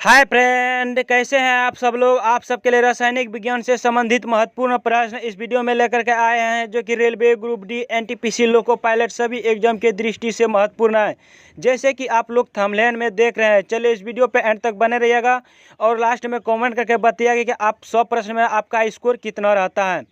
Hi friend, कैसे हैं आप सब लोग। आप सबके लिए रासायनिक विज्ञान से संबंधित महत्वपूर्ण प्रश्न इस वीडियो में लेकर के आए हैं, जो कि railway group D, NTPC, loco pilot सभी एग्जाम के दृष्टि से महत्वपूर्ण है। जैसे कि आप लोग थंबनेल में देख रहे हैं। चलिए इस वीडियो पे एंड तक बने रहिएगा और लास्ट में कॉमेंट करके बताइएगा कि आप 100 प्रश्न में आपका स्कोर कितना रहता है।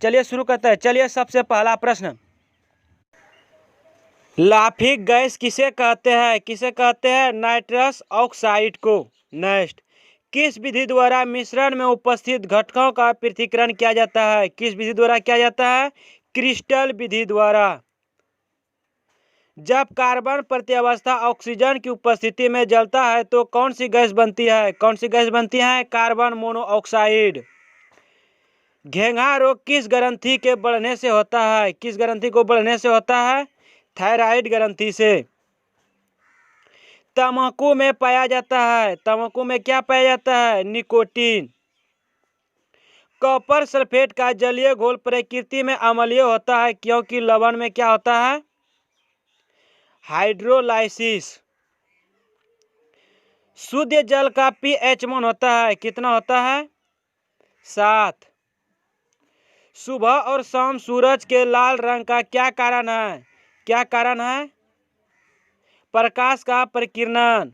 चलिए शुरू करते हैं। चलिए सबसे पहला प्रश्न, लाफिंग गैस किसे कहते हैं? किसे कहते हैं? नाइट्रस ऑक्साइड को। नेक्स्ट, किस विधि द्वारा मिश्रण में उपस्थित घटकों का पृथक्करण किया जाता है? किस विधि द्वारा किया जाता है? क्रिस्टल विधि द्वारा। जब कार्बन प्रत्यावस्था ऑक्सीजन की उपस्थिति में जलता है तो कौन सी गैस बनती है? कौन सी गैस बनती है? Carbon monoxide. घेंघा रोग किस ग्रंथि के बढ़ने से होता है? किस ग्रंथि को बढ़ने से होता है? थायराइड ग्रंथि से। तंबाकू में पाया जाता है, तंबाकू में क्या पाया जाता है? निकोटीन। कॉपर सल्फेट का जलीय घोल प्रकृति में अम्लीय होता है क्योंकि लवण में क्या होता है? हाइड्रोलाइसिस। शुद्ध जल का पीएच मान होता है, कितना होता है? 7। सुबह और शाम सूरज के लाल रंग का क्या कारण है? क्या कारण है? प्रकाश का प्रकीर्णन।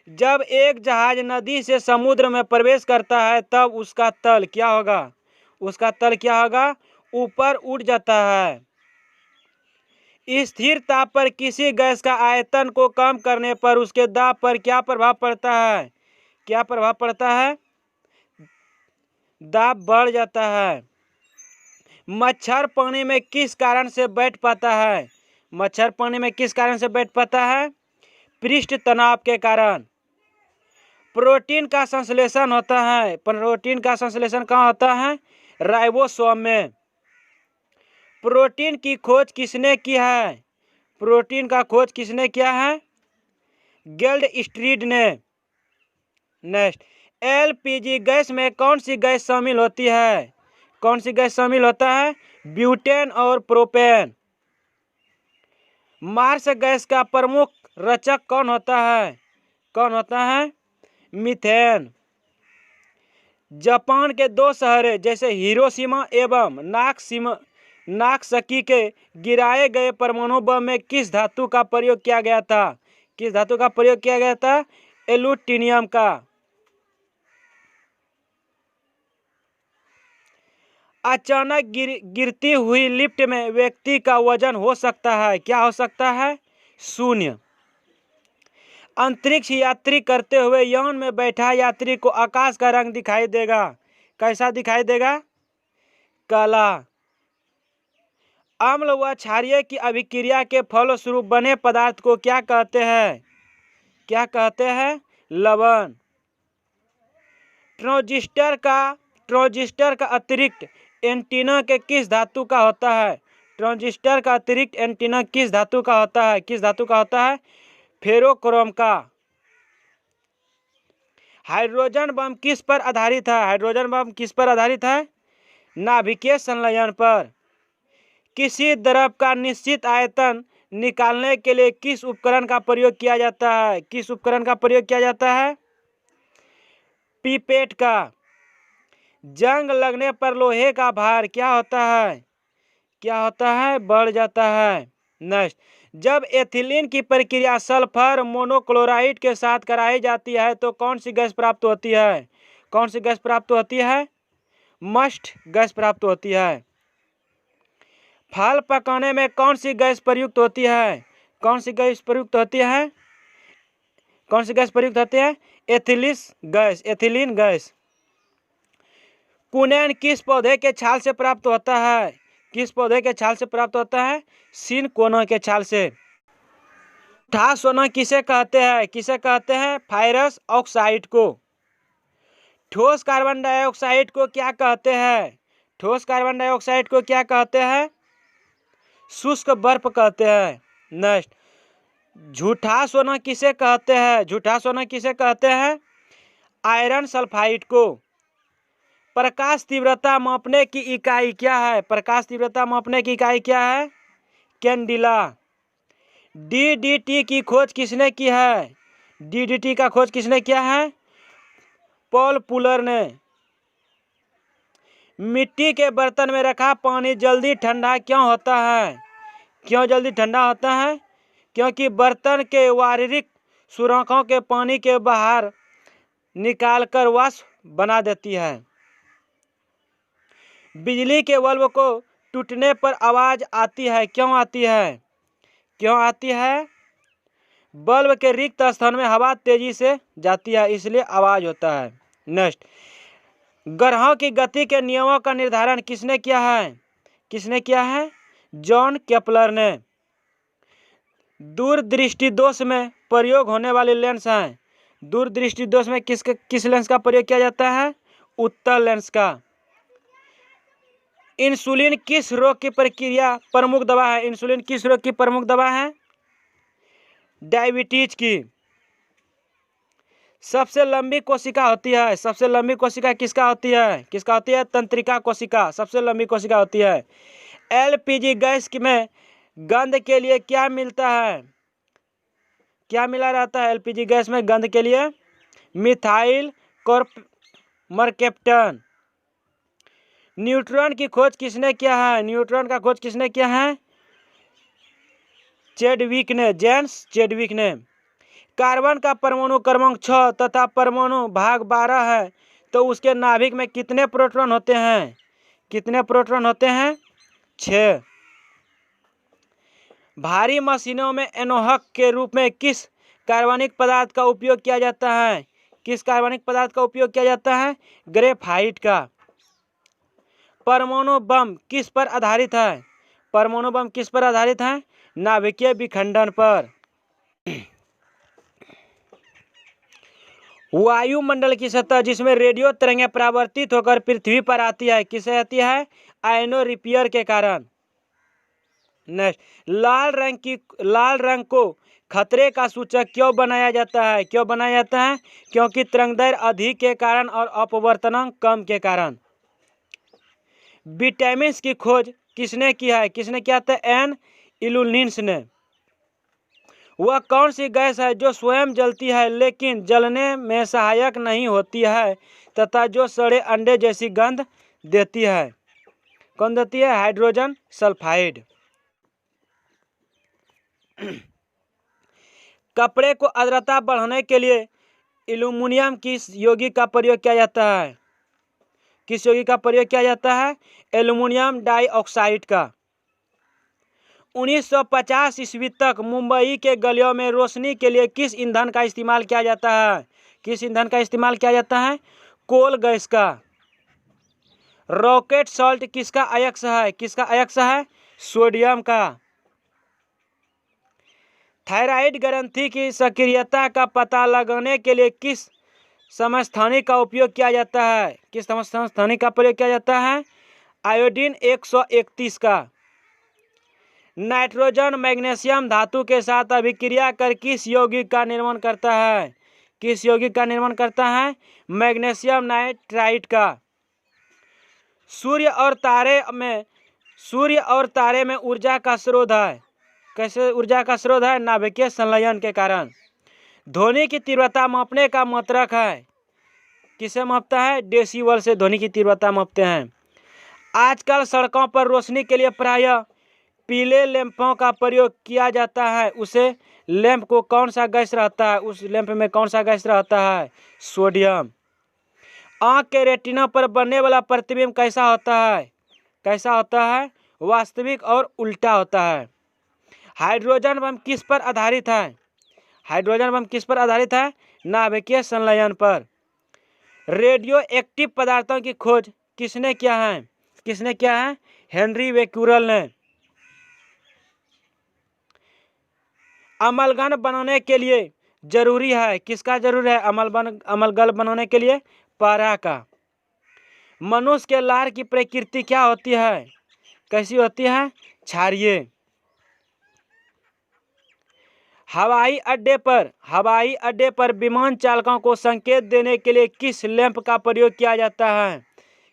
जब एक जहाज नदी से समुद्र में प्रवेश करता है तब उसका तल क्या होगा? उसका तल क्या होगा? ऊपर उठ जाता है। स्थिर ताप पर किसी गैस का आयतन को कम करने पर उसके दाब पर क्या प्रभाव पड़ता है? क्या प्रभाव पड़ता है? दाब बढ़ जाता है। मच्छर पानी में किस कारण से बैठ पाता है? मच्छर पानी में किस कारण से बैठ पाता है? पृष्ठ तनाव के कारण। प्रोटीन का संश्लेषण होता है, प्रोटीन का संश्लेषण कहाँ होता है? राइबोसोम में। प्रोटीन की खोज किसने की है? प्रोटीन का खोज किसने किया है? गेल्ड स्ट्रीट ने। नेक्स्ट, एलपीजी गैस में कौन सी गैस शामिल होती है? कौन सी गैस शामिल होता है? ब्यूटेन और प्रोपेन। मार्स गैस का प्रमुख रचक कौन होता है? कौन होता है? मीथेन। जापान के 2 शहर जैसे हिरोशिमा एवं नागासाकी के गिराए गए परमाणु बम में किस धातु का प्रयोग किया गया था? किस धातु का प्रयोग किया गया था? एल्यूमिनियम का। अचानक गिरती हुई लिफ्ट में व्यक्ति का वजन हो सकता है, क्या हो सकता है? 0। अंतरिक्ष यात्री करते हुए यान में बैठा यात्री को आकाश का रंग दिखाई देगा, कैसा दिखाई देगा? काला। अम्ल व क्षारीय की अभिक्रिया के फलस्वरूप बने पदार्थ को क्या कहते हैं? क्या कहते हैं? लवण। ट्रांजिस्टर का अतिरिक्त एंटीना के किस धातु का होता है? ट्रांजिस्टर का अतिरिक्त एंटीना किस धातु का होता है? किस धातु का होता है? फेरोक्रोम का। हाइड्रोजन बम किस पर आधारित है? हाइड्रोजन बम किस पर आधारित है? नाभिकीय संलयन पर। किसी द्रव का निश्चित आयतन निकालने के लिए किस उपकरण का प्रयोग किया जाता है? किस उपकरण का प्रयोग किया जाता है? पिपेट का। जंग लगने पर लोहे का भार क्या होता है? क्या होता है? बढ़ जाता है। नेक्स्ट, जब एथिलीन की प्रक्रिया सल्फर मोनोक्लोराइड के साथ कराई जाती है तो कौन सी गैस प्राप्त होती है? कौन सी गैस प्राप्त होती है? मस्ट गैस प्राप्त होती है। फल पकाने में कौन सी गैस प्रयुक्त होती है? कौन सी गैस प्रयुक्त होती है? कौन सी गैस प्रयुक्त होती है? Ethylene gas. कुनैन किस पौधे के छाल से प्राप्त होता है? किस पौधे के छाल से प्राप्त होता है? सिनकोना के छाल से। ठोस सोना किसे कहते हैं? किसे कहते हैं? फेरस ऑक्साइड को। ठोस कार्बन डाइऑक्साइड को क्या कहते हैं? ठोस कार्बन डाइऑक्साइड को क्या कहते हैं? शुष्क बर्फ कहते हैं। नेक्स्ट, झूठा सोना किसे कहते हैं? झूठा सोना किसे कहते हैं? आयरन सल्फाइड को। प्रकाश तीव्रता मापने की इकाई क्या है? प्रकाश तीव्रता मापने की इकाई क्या है? कैंडिला। डीडीटी की खोज किसने की है? डीडीटी का खोज किसने किया है? पॉल पुलर ने। मिट्टी के बर्तन में रखा पानी जल्दी ठंडा क्यों होता है? क्यों जल्दी ठंडा होता है? क्योंकि बर्तन के शारीरिक सुराखों के पानी के बाहर निकालकर वाष्प बना देती है। बिजली के बल्ब को टूटने पर आवाज आती है, क्यों आती है? क्यों आती है? बल्ब के रिक्त स्थान में हवा तेजी से जाती है, इसलिए आवाज होता है। नेक्स्ट, ग्रहों की गति के नियमों का निर्धारण किसने किया है? किसने किया है? जॉन केपलर ने। दूरदृष्टि दोष में प्रयोग होने वाली लेंस है। दूरदृष्टि दोष में किस लेंस का प्रयोग किया जाता है? उत्तल लेंस का। इंसुलिन किस रोग की प्रक्रिया प्रमुख दवा है? इंसुलिन किस रोग की प्रमुख दवा है? डायबिटीज की। सबसे लंबी कोशिका होती है। सबसे लंबी कोशिका किसका होती है? किसका होती है? तंत्रिका कोशिका सबसे लंबी कोशिका होती है। एलपीजी गैस में गंध के लिए क्या मिलता है? क्या मिला रहता है एलपीजी गैस में गंध के लिए? मिथाइल मरकेप्टन। न्यूट्रॉन की खोज किसने किया है? न्यूट्रॉन का खोज किसने किया है? चैडविक ने, जेम्स चैडविक ने। कार्बन का परमाणु क्रमांक 6 तथा परमाणु भाग 12 है, तो उसके नाभिक में कितने प्रोटॉन होते हैं? कितने प्रोटॉन होते हैं? 6। भारी मशीनों में एनोहक के रूप में किस कार्बनिक पदार्थ का उपयोग किया जाता है? किस कार्बनिक पदार्थ का उपयोग किया जाता है? ग्रेफाइट का। परमाणु बम किस पर आधारित है? परमाणु बम किस पर आधारित है? नाभिकीय विखंडन पर। वायुमंडल की सतह जिसमें रेडियो तरंगें परावर्तित होकर पृथ्वी पर आती है, किससे आती है? आयनोस्फीयर के कारण। नेक्स्ट, लाल रंग को खतरे का सूचक क्यों बनाया जाता है? क्यों बनाया जाता है? क्योंकि तरंगदैर्घ्य अधिक के कारण और अपवर्तनांक कम के कारण। विटामिन की खोज किसने की है? किसने किया था? एन इल्यूलिन्स ने। वह कौन सी गैस है जो स्वयं जलती है लेकिन जलने में सहायक नहीं होती है तथा जो सड़े अंडे जैसी गंध देती है? कौन देती है? Hydrogen sulphide. कपड़े को आर्द्रता बढ़ाने के लिए एल्युमिनियम किस यौगिक का प्रयोग किया जाता है? किस यौगिक का प्रयोग किया जाता है? एल्युमिनियम डाइऑक्साइड का। 1950 ईस्वी तक मुंबई के गलियों में रोशनी के लिए किस ईंधन का इस्तेमाल किया जाता है? किस ईंधन का इस्तेमाल किया जाता है? कोल गैस का। रॉकेट सॉल्ट किसका अयस्क है? किसका अयस्क है? सोडियम का। थायराइड ग्रंथि की सक्रियता का पता लगाने के लिए किस समस्थानिक का उपयोग किया जाता है? किस समस्थानिक का प्रयोग किया जाता है? आयोडीन 131 का। नाइट्रोजन मैग्नीशियम धातु के साथ अभिक्रिया कर किस यौगिक का निर्माण करता है? किस यौगिक का निर्माण करता है? मैग्नीशियम नाइट्राइड का। सूर्य और तारे में ऊर्जा का स्रोत है। कैसे ऊर्जा का स्रोत है? नाभिकीय संलयन के कारण। ध्वनि की तीव्रता मापने का मात्रक है। किसे मापता है? डेसिबल से ध्वनि की तीव्रता मापते हैं। आजकल सड़कों पर रोशनी के लिए प्रायः पीले लैंपों का प्रयोग किया जाता है। उसे लैंप को कौन सा गैस रहता है? उस लैंप में कौन सा गैस रहता है? सोडियम। आँख के रेटिना पर बनने वाला प्रतिबिंब कैसा होता है? कैसा होता है? वास्तविक और उल्टा होता है। हाइड्रोजन बम किस पर आधारित है? हाइड्रोजन बम किस पर आधारित है? नाभिकीय संलयन पर। रेडियो एक्टिव पदार्थों की खोज किसने किया है? किसने किया है? हेनरी बेक्यूरेल ने। अम्लगन बनाने के लिए जरूरी है, किसका जरूरी है? अम्लगन बनाने के लिए पारा का। मनुष्य के लार की प्रकृति क्या होती है? कैसी होती है? क्षारीय। हवाई अड्डे पर विमान चालकों को संकेत देने के लिए किस लैंप का प्रयोग किया जाता है?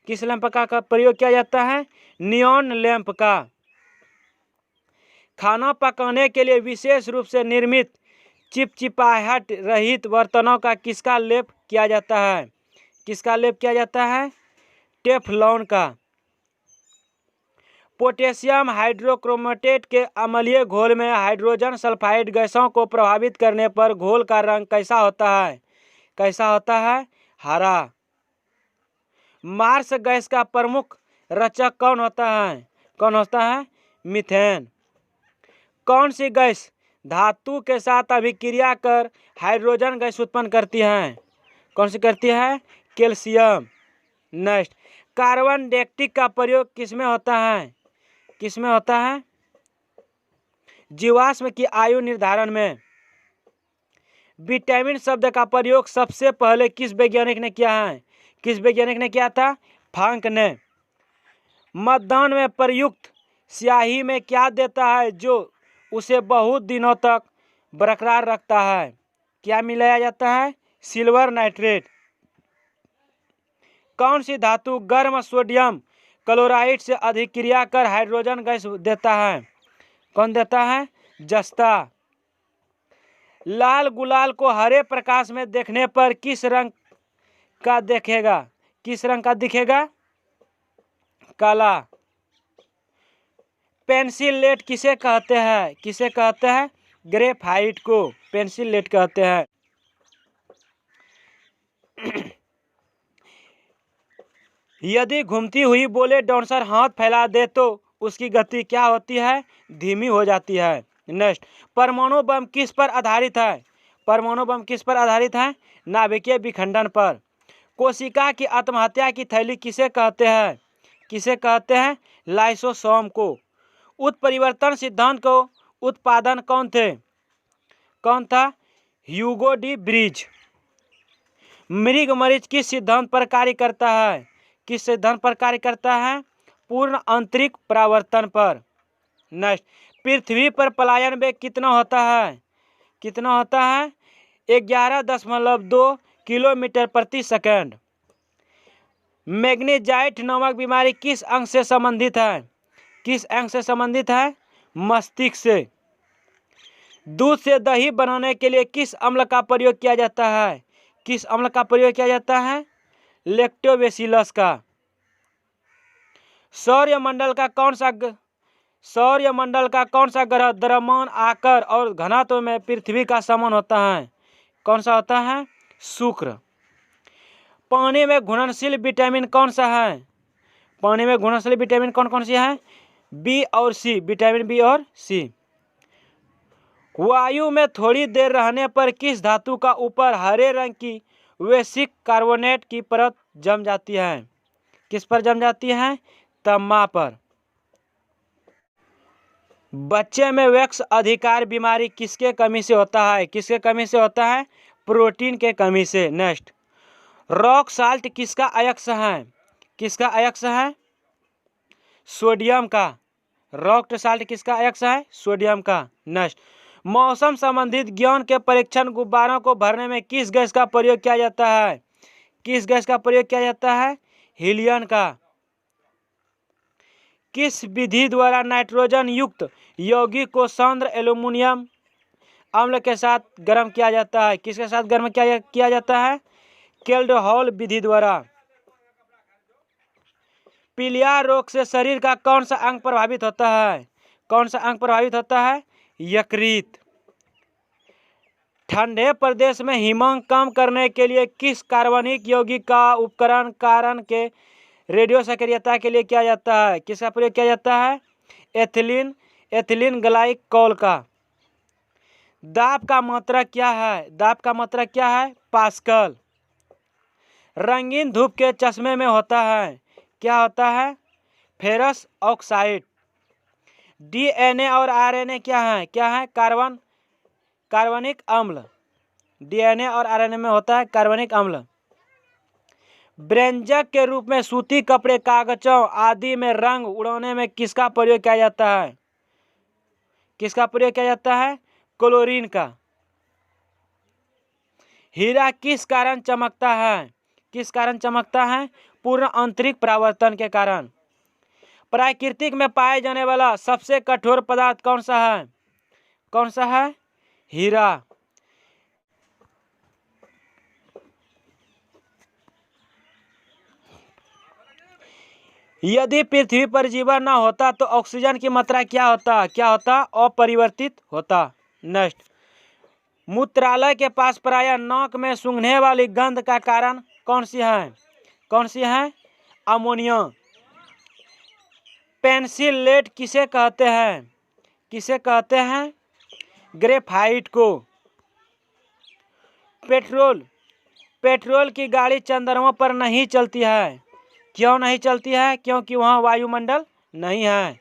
किस लैंप का प्रयोग किया जाता है? नियॉन लैंप का। खाना पकाने के लिए विशेष रूप से निर्मित चिपचिपाहट रहित बर्तनों का किसका लेप किया जाता है? किसका लेप किया जाता है? टेफ्लॉन का। पोटेशियम हाइड्रोक्रोमेट के अम्लीय घोल में हाइड्रोजन सल्फाइड गैसों को प्रभावित करने पर घोल का रंग कैसा होता है? कैसा होता है? हरा। मार्स गैस का प्रमुख रचक कौन होता है? कौन होता है? मीथेन। कौन सी गैस धातु के साथ अभिक्रिया कर हाइड्रोजन गैस उत्पन्न करती है? कौन सी करती है? कैल्शियम। नेक्स्ट, कार्बन डेटिंग का प्रयोग किसमें होता है? किसमें होता है? जीवाश्म की आयु निर्धारण में। विटामिन शब्द का प्रयोग सबसे पहले किस वैज्ञानिक ने किया है? किस वैज्ञानिक ने किया था? फ्रांक ने। मतदान में प्रयुक्त स्याही में क्या देता है जो उसे बहुत दिनों तक बरकरार रखता है? क्या मिलाया जाता है? Silver nitrate. कौन सी धातु गर्म सोडियम क्लोराइड से अभिक्रिया कर हाइड्रोजन गैस देता है? कौन देता है? जस्ता। लाल गुलाल को हरे प्रकाश में देखने पर किस रंग का दिखेगा? किस रंग का दिखेगा? काला। पेंसिल लेड किसे कहते हैं? किसे कहते हैं? ग्रेफाइट को पेंसिल लेड कहते हैं। यदि घूमती हुई बोले डांसर हाथ फैला दे तो उसकी गति क्या होती है? धीमी हो जाती है। नेक्स्ट, परमाणु बम किस पर आधारित है? परमाणु बम किस पर आधारित है? नाभिकीय विखंडन पर। कोशिका की आत्महत्या की थैली किसे कहते हैं? किसे कहते हैं? लाइसोसोम को। उत्परिवर्तन सिद्धांत को उत्पादन कौन थे? कौन था? Hugo de bridge. मृग मरीज किस सिद्धांत पर कार्य करता है? किस सिद्धांत पर कार्य करता है? पूर्ण आंतरिक परावर्तन पर। नेक्स्ट, पृथ्वी पर पलायन वेग कितना होता है? कितना होता है? 11.2 किलोमीटर प्रति सेकंड। मैग्नेजाइट नामक बीमारी किस अंग से संबंधित है? किस अंग से संबंधित है? मस्तिष्क से। दूध से दही बनाने के लिए किस अम्ल का प्रयोग किया जाता है? किस अम्ल का प्रयोग किया जाता है? लैक्टोबैसिलस का। सौरमंडल का कौन सा ग्रह द्रव्यमान आकार और घनत्व में पृथ्वी का समान होता है? कौन सा होता है? शुक्र। पानी में घुलनशील विटामिन कौन सा है? पानी में घुलनशील विटामिन कौन कौन सी है? बी और सी, विटामिन बी और सी। वायु में थोड़ी देर रहने पर किस धातु का ऊपर हरे रंग की वैश्विक कार्बोनेट की परत जम जाती है? किस पर जम जाती है? तम्मा पर। बच्चे में वैक्स अधिकार बीमारी किसके कमी से होता है? किसके कमी से होता है? प्रोटीन के कमी से। नेक्स्ट, रॉक साल्ट किसका अयस्क है? किसका अयस्क है? सोडियम का। रॉक साल्ट किसका अयस्क है? सोडियम का। नेक्स्ट, मौसम संबंधित ज्ञान के परीक्षण गुब्बारों को भरने में किस गैस का प्रयोग किया जाता है? किस गैस का प्रयोग किया जाता है? हीलियम का। किस विधि द्वारा नाइट्रोजन युक्त यौगिक को सांद्र एल्यूमिनियम अम्ल के साथ गर्म किया जाता है? किसके साथ गर्म किया जाता है? केल्डहॉल विधि द्वारा। पीलिया रोग से शरीर का कौन सा अंग प्रभावित होता है? कौन सा अंग प्रभावित होता है? यकृत। ठंडे प्रदेश में हिमांक कम करने के लिए किस कार्बनिक यौगिक का उपकरण कारण के रेडियो सक्रियता के लिए किया जाता है? किसका प्रयोग किया जाता है? एथिलीन ग्लाइकोल का। दाब का मात्रा क्या है? दाब का मात्रा क्या है? पास्कल। रंगीन धूप के चश्मे में होता है, क्या होता है? Ferrous oxide. डीएनए और आरएनए क्या है? क्या है? कार्बनिक अम्ल। डीएनए और आरएनए में होता है कार्बनिक अम्ल। व्यंजक के रूप में सूती कपड़े, कागजों आदि में रंग उड़ाने में किसका प्रयोग किया जाता है? किसका प्रयोग किया जाता है? क्लोरीन का। हीरा किस कारण चमकता है? किस कारण चमकता है? पूर्ण आंतरिक परावर्तन के कारण। प्राकृतिक में पाए जाने वाला सबसे कठोर पदार्थ कौन सा है? कौन सा है? हीरा। यदि पृथ्वी पर जीवन न होता तो ऑक्सीजन की मात्रा क्या होता? अपरिवर्तित होता। नेक्स्ट, मूत्रालय के पास प्रायः नाक में सूंघने वाली गंध का कारण कौन सी है? अमोनिया। पेंसिल लेड किसे कहते हैं? ग्रेफाइट को। पेट्रोल की गाड़ी चंद्रमा पर नहीं चलती है। क्यों नहीं चलती है? क्योंकि वहाँ वायुमंडल नहीं है।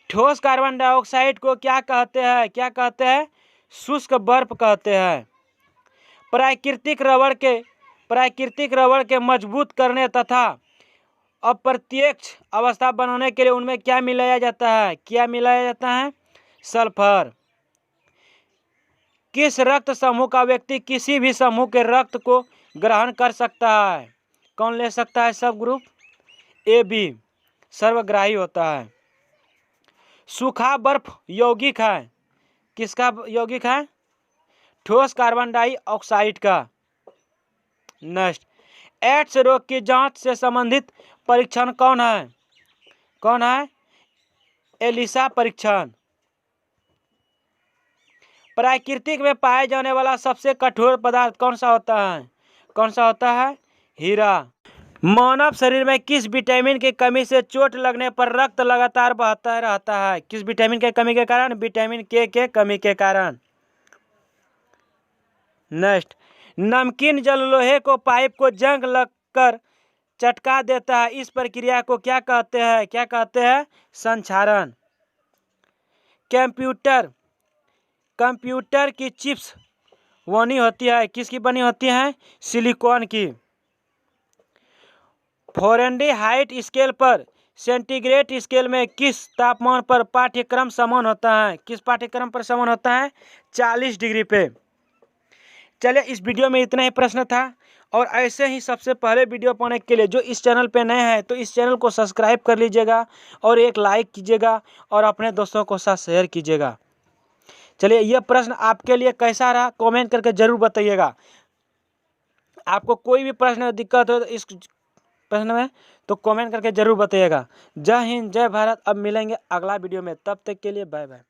ठोस कार्बन डाइऑक्साइड को क्या कहते हैं? शुष्क बर्फ कहते हैं। प्राकृतिक रबड़ के मजबूत करने तथा अप्रत्यक्ष अवस्था बनाने के लिए उनमें क्या मिलाया जाता है? सल्फर। किस रक्त समूह का व्यक्ति किसी भी समूह के रक्त को ग्रहण कर सकता है? कौन ले सकता है? सब ग्रुप AB सर्वग्राही होता है। सूखा बर्फ यौगिक है। किसका यौगिक है? ठोस कार्बन डाइऑक्साइड का। नेक्स्ट, एड्स रोग की जांच से संबंधित परीक्षण कौन है? एलिसा परीक्षण। प्रकृति में पाए जाने वाला सबसे कठोर पदार्थ कौन सा होता है? हीरा। मानव शरीर में किस विटामिन की कमी से चोट लगने पर रक्त लगातार बहता रहता है? किस विटामिन की कमी के कारण? विटामिन K के कमी के कारण। नेक्स्ट, नमकीन जल लोहे को पाइप को जंग लगकर चटका देता है, इस प्रक्रिया को क्या कहते हैं? संक्षारण। कंप्यूटर की चिप्स बनी होती है, किसकी बनी होती है? सिलिकॉन की। फ़ारेनहाइट स्केल पर सेंटीग्रेड स्केल में किस तापमान पर पाठ्यक्रम समान होता है? किस पाठ्यक्रम पर समान होता है? 40 डिग्री पे। चलिए, इस वीडियो में इतना ही प्रश्न था, और ऐसे ही सबसे पहले वीडियो पाने के लिए जो इस चैनल पे नए हैं तो इस चैनल को सब्सक्राइब कर लीजिएगा और एक लाइक कीजिएगा और अपने दोस्तों को साथ शेयर कीजिएगा। चलिए, यह प्रश्न आपके लिए कैसा रहा कमेंट करके जरूर बताइएगा। आपको कोई भी प्रश्न दिक्कत हो तो इस प्रश्न में तो कमेंट करके जरूर बताइएगा। जय हिंद, जय भारत। अब मिलेंगे अगला वीडियो में, तब तक के लिए बाय बाय।